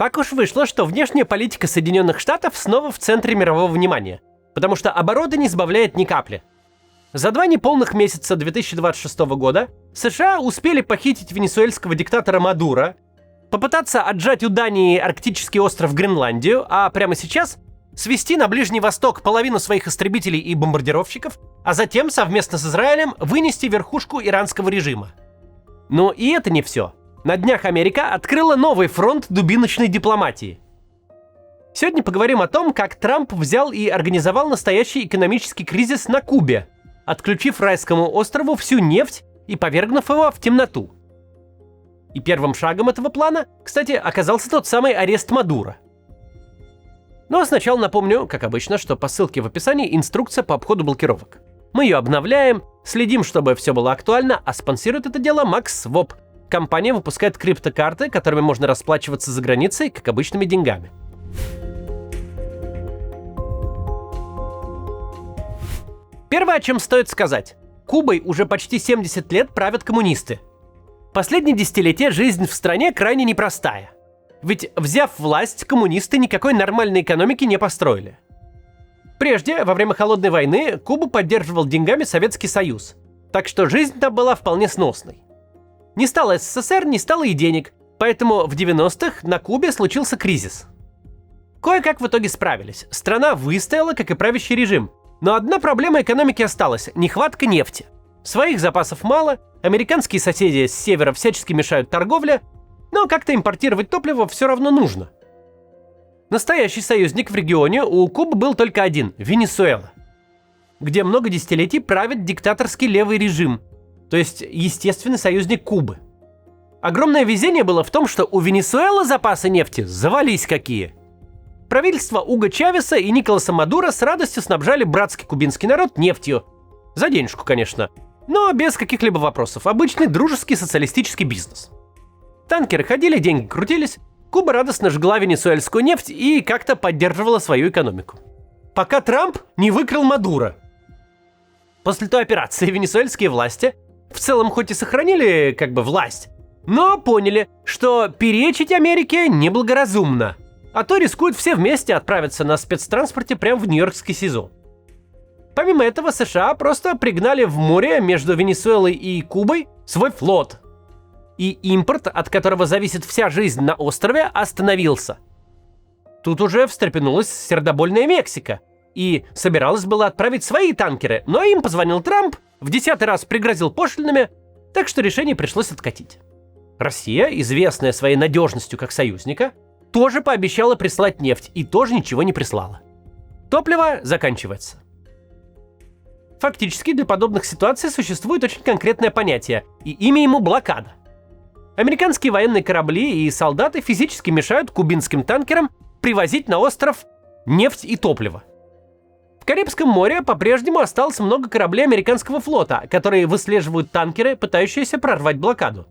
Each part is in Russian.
Так уж вышло, что внешняя политика Соединенных Штатов снова в центре мирового внимания, потому что обороты не сбавляет ни капли. За 2 неполных месяца 2026 года США успели похитить венесуэльского диктатора Мадуро, попытаться отжать у Дании арктический остров Гренландию, а прямо сейчас свести на Ближний Восток половину своих истребителей и бомбардировщиков, а затем совместно с Израилем вынести верхушку иранского режима. Но и это не все. На днях Америка открыла новый фронт дубиночной дипломатии. Сегодня поговорим о том, как Трамп взял и организовал настоящий экономический кризис на Кубе, отключив райскому острову всю нефть и повергнув его в темноту. И первым шагом этого плана, кстати, оказался тот самый арест Мадуро. Но сначала напомню, как обычно, что по ссылке в описании инструкция по обходу блокировок. Мы ее обновляем, следим, чтобы все было актуально, а спонсирует это дело MaxSwap. Компания выпускает криптокарты, которыми можно расплачиваться за границей, как обычными деньгами. Первое, о чем стоит сказать. Кубой уже почти 70 лет правят коммунисты. Последние десятилетия жизнь в стране крайне непростая. Ведь, взяв власть, коммунисты никакой нормальной экономики не построили. Прежде, во время Холодной войны, Кубу поддерживал деньгами Советский Союз. Так что жизнь там была вполне сносной. Не стало СССР, не стало и денег, поэтому в 90-х на Кубе случился кризис. Кое-как в итоге справились. Страна выстояла, как и правящий режим. Но одна проблема экономики осталась – нехватка нефти. Своих запасов мало, американские соседи с севера всячески мешают торговле, но как-то импортировать топливо все равно нужно. Настоящий союзник в регионе у Кубы был только один – Венесуэла, где много десятилетий правит диктаторский левый режим, то есть естественный союзник Кубы. Огромное везение было в том, что у Венесуэлы запасы нефти завались какие. Правительства Уго Чавеса и Николаса Мадуро с радостью снабжали братский кубинский народ нефтью. За денежку, конечно, но без каких-либо вопросов. Обычный дружеский социалистический бизнес. Танкеры ходили, деньги крутились, Куба радостно жгла венесуэльскую нефть и как-то поддерживала свою экономику. Пока Трамп не выкрал Мадуро. После той операции венесуэльские власти в целом хоть и сохранили власть, но поняли, что перечить Америке неблагоразумно, а то рискуют все вместе отправиться на спецтранспорте прямо в Нью-Йоркский СИЗО. Помимо этого, США просто пригнали в море между Венесуэлой и Кубой свой флот. И импорт, от которого зависит вся жизнь на острове, остановился. Тут уже встрепенулась сердобольная Мексика и собиралась была отправить свои танкеры, но им позвонил Трамп, в 10-й раз пригрозил пошлинами, так что решение пришлось откатить. Россия, известная своей надежностью как союзника, тоже пообещала прислать нефть и тоже ничего не прислала. Топливо заканчивается. Фактически для подобных ситуаций существует очень конкретное понятие, и имя ему блокада. Американские военные корабли и солдаты физически мешают кубинским танкерам привозить на остров нефть и топливо. В Карибском море по-прежнему осталось много кораблей американского флота, которые выслеживают танкеры, пытающиеся прорвать блокаду.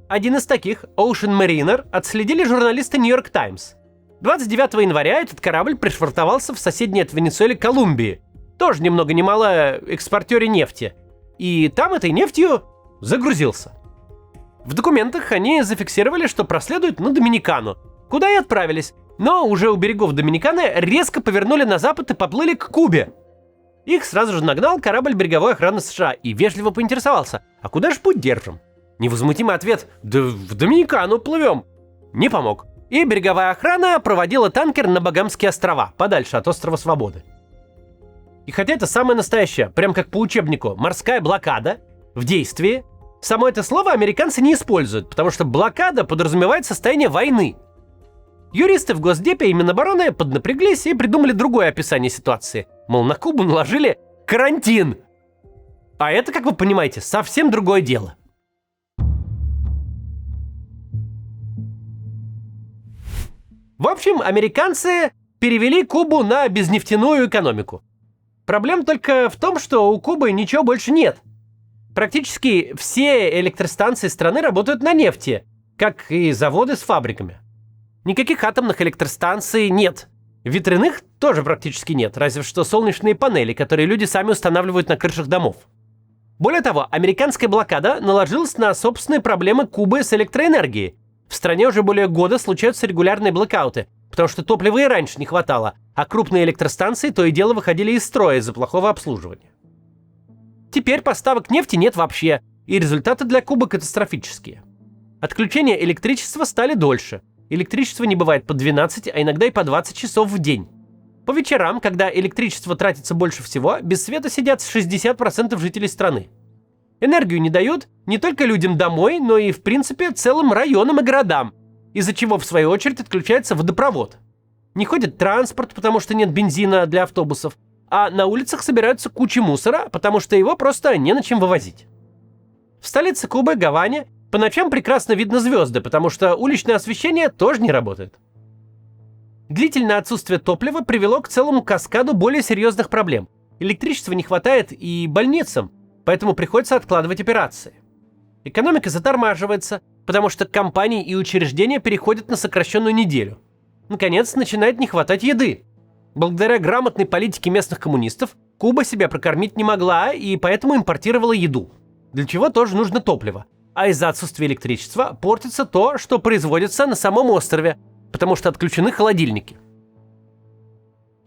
Один из таких, Ocean Mariner, отследили журналисты New York Times. 29 января этот корабль пришвартовался в соседней от Венесуэлы Колумбии, тоже ни много ни мало экспортере нефти, и там этой нефтью загрузился. В документах они зафиксировали, что проследуют на Доминикану, куда и отправились, но уже у берегов Доминиканы резко повернули на запад и поплыли к Кубе. Их сразу же нагнал корабль береговой охраны США и вежливо поинтересовался: а куда же путь держим? Невозмутимый ответ: да в Доминикану плывем. Не помог. И береговая охрана проводила танкер на Багамские острова, подальше от острова Свободы. И хотя это самое настоящее, прям как по учебнику, морская блокада в действии, само это слово американцы не используют, потому что блокада подразумевает состояние войны. Юристы в Госдепе и Минобороны поднапряглись и придумали другое описание ситуации. Мол, на Кубу наложили карантин. А это, как вы понимаете, совсем другое дело. В общем, американцы перевели Кубу на безнефтяную экономику. Проблема только в том, что у Кубы ничего больше нет. Практически все электростанции страны работают на нефти, как и заводы с фабриками. Никаких атомных электростанций нет. Ветряных тоже практически нет, разве что солнечные панели, которые люди сами устанавливают на крышах домов. Более того, американская блокада наложилась на собственные проблемы Кубы с электроэнергией. В стране уже более года случаются регулярные блэкауты, потому что топлива и раньше не хватало, а крупные электростанции то и дело выходили из строя из-за плохого обслуживания. Теперь поставок нефти нет вообще, и результаты для Кубы катастрофические. Отключения электричества стали дольше. Электричество не бывает по 12, а иногда и по 20 часов в день. По вечерам, когда электричество тратится больше всего, без света сидят 60% жителей страны. Энергию не дают не только людям домой, но и, в принципе, целым районам и городам, из-за чего, в свою очередь, отключается водопровод. Не ходит транспорт, потому что нет бензина для автобусов, а на улицах собираются кучи мусора, потому что его просто не на чем вывозить. В столице Кубы, Гаване, по ночам прекрасно видно звезды, потому что уличное освещение тоже не работает. Длительное отсутствие топлива привело к целому каскаду более серьезных проблем. Электричества не хватает и больницам, поэтому приходится откладывать операции. Экономика затормаживается, потому что компании и учреждения переходят на сокращенную неделю. Наконец, начинает не хватать еды. Благодаря грамотной политике местных коммунистов Куба себя прокормить не могла и поэтому импортировала еду, для чего тоже нужно топливо. А из-за отсутствия электричества портится то, что производится на самом острове, потому что отключены холодильники.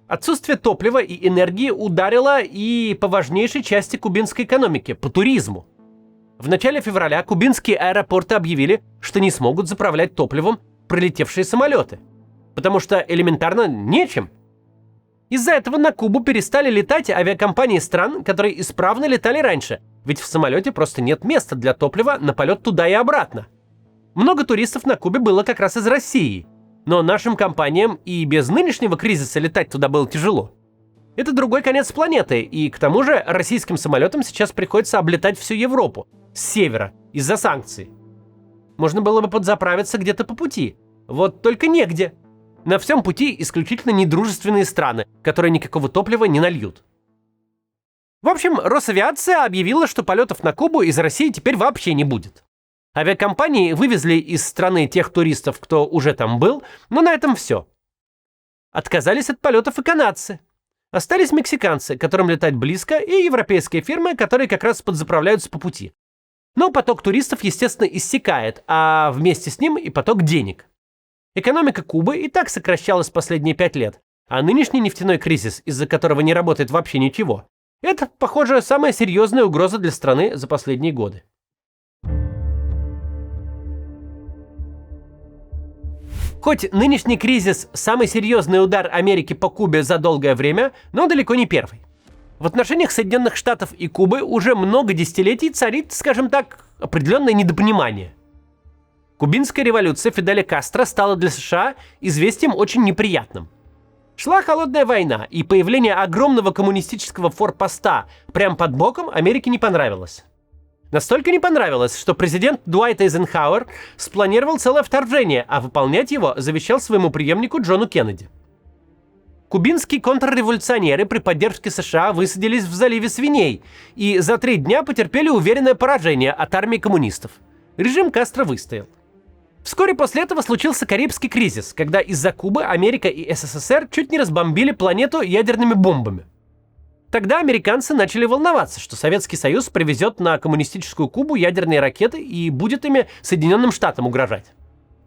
Отсутствие топлива и энергии ударило и по важнейшей части кубинской экономики, по туризму. В начале февраля кубинские аэропорты объявили, что не смогут заправлять топливом пролетевшие самолеты, потому что элементарно нечем. Из-за этого на Кубу перестали летать авиакомпании стран, которые исправно летали раньше, ведь в самолете просто нет места для топлива на полет туда и обратно. Много туристов на Кубе было как раз из России, но нашим компаниям и без нынешнего кризиса летать туда было тяжело. Это другой конец планеты, и к тому же российским самолетам сейчас приходится облетать всю Европу с севера из-за санкций. Можно было бы подзаправиться где-то по пути, вот только негде. На всем пути исключительно недружественные страны, которые никакого топлива не нальют. В общем, Росавиация объявила, что полетов на Кубу из России теперь вообще не будет. Авиакомпании вывезли из страны тех туристов, кто уже там был, но на этом все. Отказались от полетов и канадцы. Остались мексиканцы, которым летать близко, и европейские фирмы, которые как раз подзаправляются по пути. Но поток туристов, естественно, иссякает, а вместе с ним и поток денег. Экономика Кубы и так сокращалась последние 5 лет, а нынешний нефтяной кризис, из-за которого не работает вообще ничего, это, похоже, самая серьезная угроза для страны за последние годы. Хоть нынешний кризис – самый серьезный удар Америки по Кубе за долгое время, но далеко не первый. В отношениях Соединенных Штатов и Кубы уже много десятилетий царит, скажем так, определенное недопонимание. Кубинская революция Фиделя Кастро стала для США известием очень неприятным. Шла холодная война, и появление огромного коммунистического форпоста прямо под боком Америке не понравилось. Настолько не понравилось, что президент Дуайт Эйзенхауэр спланировал целое вторжение, а выполнять его завещал своему преемнику Джону Кеннеди. Кубинские контрреволюционеры при поддержке США высадились в заливе Свиней и за 3 дня потерпели уверенное поражение от армии коммунистов. Режим Кастро выстоял. Вскоре после этого случился Карибский кризис, когда из-за Кубы Америка и СССР чуть не разбомбили планету ядерными бомбами. Тогда американцы начали волноваться, что Советский Союз привезет на коммунистическую Кубу ядерные ракеты и будет ими Соединенным Штатам угрожать.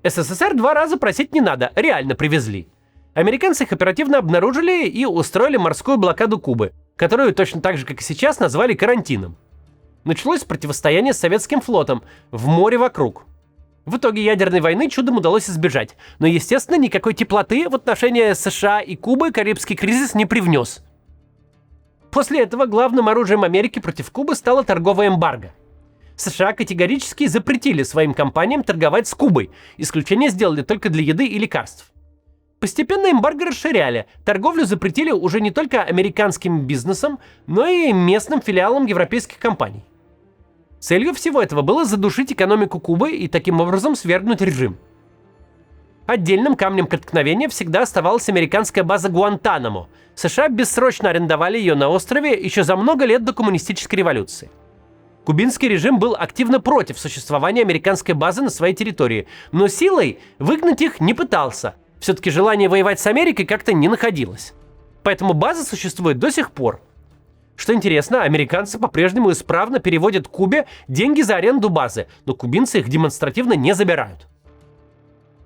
СССР 2 раза просить не надо, реально привезли. Американцы их оперативно обнаружили и устроили морскую блокаду Кубы, которую точно так же, как и сейчас, назвали карантином. Началось противостояние с советским флотом в море вокруг. В итоге ядерной войны чудом удалось избежать, но, естественно, никакой теплоты в отношении США и Кубы Карибский кризис не привнес. После этого главным оружием Америки против Кубы стало торговое эмбарго. США категорически запретили своим компаниям торговать с Кубой, исключение сделали только для еды и лекарств. Постепенно эмбарго расширяли, торговлю запретили уже не только американским бизнесом, но и местным филиалам европейских компаний. Целью всего этого было задушить экономику Кубы и таким образом свергнуть режим. Отдельным камнем преткновения всегда оставалась американская база Гуантанамо. США бессрочно арендовали ее на острове еще за много лет до коммунистической революции. Кубинский режим был активно против существования американской базы на своей территории, но силой выгнать их не пытался. Все-таки желание воевать с Америкой как-то не находилось. Поэтому база существует до сих пор. Что интересно, американцы по-прежнему исправно переводят Кубе деньги за аренду базы, но кубинцы их демонстративно не забирают.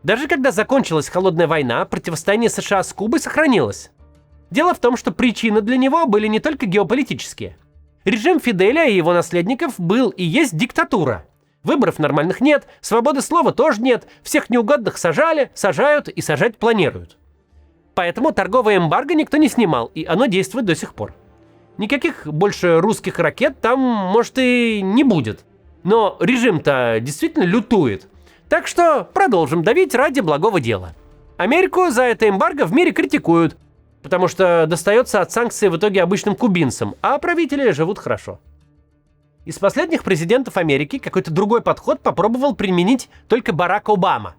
Даже когда закончилась холодная война, противостояние США с Кубой сохранилось. Дело в том, что причины для него были не только геополитические. Режим Фиделя и его наследников был и есть диктатура. Выборов нормальных нет, свободы слова тоже нет, всех неугодных сажали, сажают и сажать планируют. Поэтому торговое эмбарго никто не снимал, и оно действует до сих пор. Никаких больше русских ракет там, может, и не будет. Но режим-то действительно лютует. Так что продолжим давить ради благого дела. Америку за это эмбарго в мире критикуют, потому что достается от санкций в итоге обычным кубинцам, а правители живут хорошо. Из последних президентов Америки какой-то другой подход попробовал применить только Барак Обама.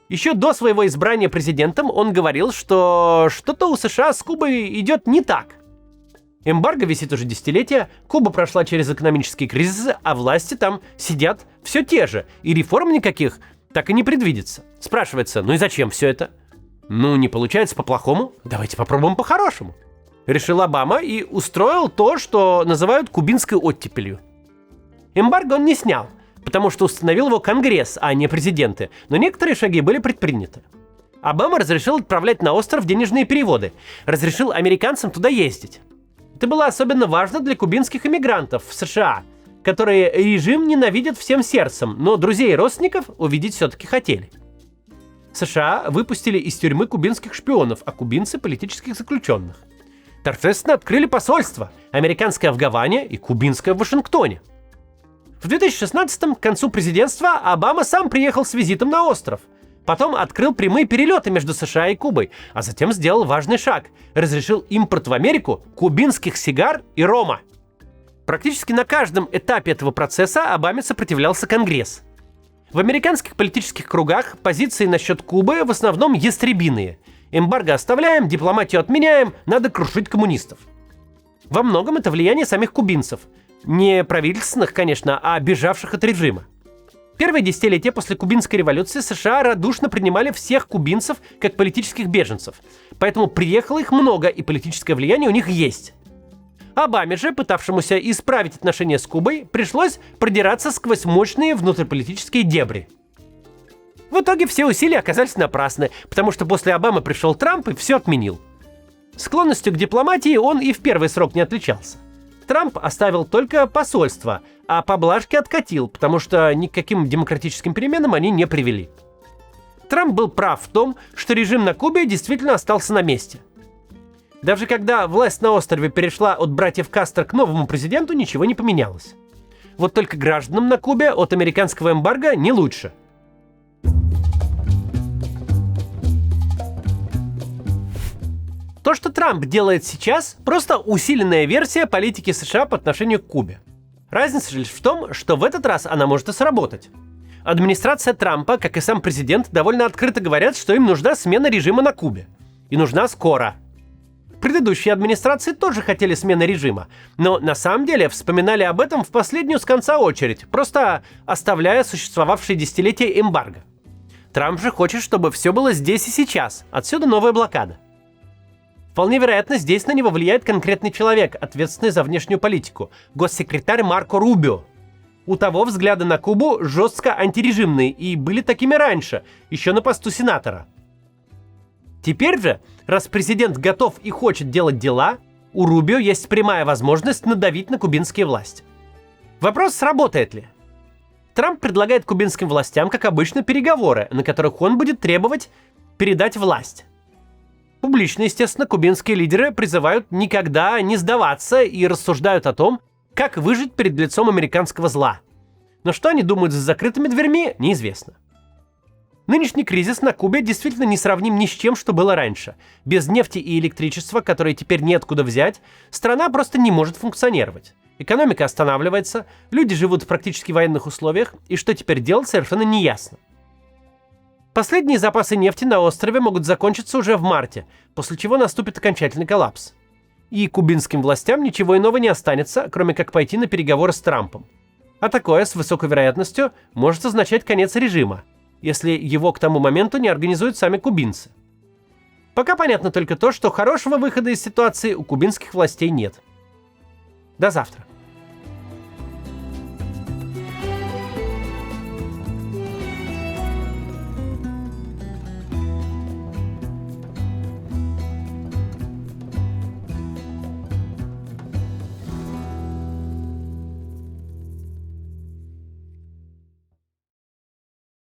Еще до своего избрания президентом он говорил, что что-то у США с Кубой идет не так. Эмбарго висит уже десятилетия, Куба прошла через экономические кризисы, а власти там сидят все те же, и реформ никаких так и не предвидится. Спрашивается, ну и зачем все это? Ну, не получается по-плохому, давайте попробуем по-хорошему. Решил Обама и устроил то, что называют кубинской оттепелью. Эмбарго он не снял, потому что установил его Конгресс, а не президенты, но некоторые шаги были предприняты. Обама разрешил отправлять на остров денежные переводы, разрешил американцам туда ездить. Это было особенно важно для кубинских иммигрантов в США, которые режим ненавидят всем сердцем, но друзей и родственников увидеть все-таки хотели. США выпустили из тюрьмы кубинских шпионов, а кубинцы – политических заключенных. Торжественно открыли посольства – американское в Гаване и кубинское в Вашингтоне. В 2016-м, к концу президентства, Обама сам приехал с визитом на остров. Потом открыл прямые перелеты между США и Кубой, а затем сделал важный шаг – разрешил импорт в Америку кубинских сигар и рома. Практически на каждом этапе этого процесса Обаме сопротивлялся Конгресс. В американских политических кругах позиции насчет Кубы в основном ястребиные. Эмбарго оставляем, дипломатию отменяем, надо крушить коммунистов. Во многом это влияние самих кубинцев. Не правительственных, конечно, а бежавших от режима. Первые десятилетия после Кубинской революции США радушно принимали всех кубинцев как политических беженцев. Поэтому приехало их много, и политическое влияние у них есть. Обаме же, пытавшемуся исправить отношения с Кубой, пришлось продираться сквозь мощные внутриполитические дебри. В итоге все усилия оказались напрасны, потому что после Обамы пришел Трамп и все отменил. Склонностью к дипломатии он и в первый срок не отличался. Трамп оставил только посольство, а поблажки откатил, потому что ни к каким демократическим переменам они не привели. Трамп был прав в том, что режим на Кубе действительно остался на месте. Даже когда власть на острове перешла от братьев Кастро к новому президенту, ничего не поменялось. Вот только гражданам на Кубе от американского эмбарго не лучше. То, что Трамп делает сейчас, просто усиленная версия политики США по отношению к Кубе. Разница лишь в том, что в этот раз она может и сработать. Администрация Трампа, как и сам президент, довольно открыто говорят, что им нужна смена режима на Кубе. И нужна скоро. Предыдущие администрации тоже хотели смены режима, но на самом деле вспоминали об этом в последнюю с конца очередь, просто оставляя существовавшие десятилетия эмбарго. Трамп же хочет, чтобы все было здесь и сейчас, отсюда новая блокада. Вполне вероятно, здесь на него влияет конкретный человек, ответственный за внешнюю политику, госсекретарь Марко Рубио. У того взгляды на Кубу жестко антирежимные и были такими раньше, еще на посту сенатора. Теперь же, раз президент готов и хочет делать дела, у Рубио есть прямая возможность надавить на кубинские власти. Вопрос, сработает ли? Трамп предлагает кубинским властям, как обычно, переговоры, на которых он будет требовать передать власть. Публично, естественно, кубинские лидеры призывают никогда не сдаваться и рассуждают о том, как выжить перед лицом американского зла. Но что они думают за закрытыми дверьми, неизвестно. Нынешний кризис на Кубе действительно не сравним ни с чем, что было раньше. Без нефти и электричества, которые теперь неоткуда взять, страна просто не может функционировать. Экономика останавливается, люди живут в практически военных условиях, и что теперь делать, совершенно неясно. Последние запасы нефти на острове могут закончиться уже в марте, после чего наступит окончательный коллапс. И кубинским властям ничего иного не останется, кроме как пойти на переговоры с Трампом. А такое, с высокой вероятностью, может означать конец режима, если его к тому моменту не организуют сами кубинцы. Пока понятно только то, что хорошего выхода из ситуации у кубинских властей нет. До завтра.